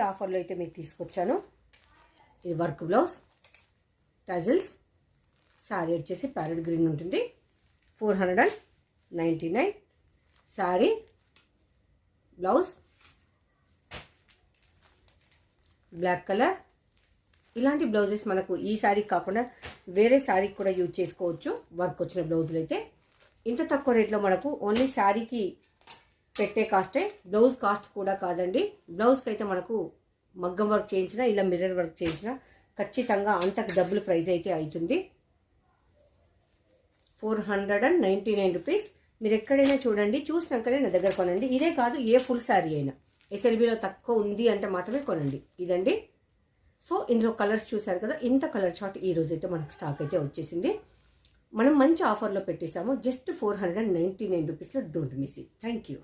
ఆఫర్లో అయితే మీకు తీసుకొచ్చాను. ఇది వర్క్ బ్లౌజ్, టజిల్స్, శారీ వచ్చేసి ప్యారెట్ గ్రీన్ ఉంటుంది. 499 శారీ, బ్లౌజ్ బ్లాక్ కలర్. ఇలాంటి బ్లౌజెస్ మనకు ఈ శారీ కాకుండా వేరే శారీకి కూడా యూజ్ చేసుకోవచ్చు. వర్క్ వచ్చిన బ్లౌజులు అయితే ఇంత తక్కువ రేట్లో మనకు ఓన్లీ శారీకి పెట్టే కాస్టే, బ్లౌజ్ కాస్ట్ కూడా కాదండి. బ్లౌజ్కి అయితే మనకు మగ్గం వర్క్ చేయించిన ఇలా మిర్రర్ వర్క్ చేయించిన ఖచ్చితంగా అంతకు డబ్బులు ప్రైస్ అయితే అవుతుంది. 499 రూపీస్. మీరు ఎక్కడైనా చూడండి, చూసినాకనే నా దగ్గర కొనండి. ఇదే కాదు, ఏ ఫుల్ శారీ అయినా ఎస్ఎల్బిలో తక్కువ ఉంది అంటే మాత్రమే కొనండి. ఇదండి. సో ఇందులో కలర్స్ చూసారు కదా, ఇంత కలర్ చార్ట్ ఈ రోజు అయితే మనకు స్టాక్ అయితే వచ్చేసింది. మనం మంచి ఆఫర్లో పెట్టేసాము. జస్ట్ 499 రూపీస్లో. Don't miss it. Thank you.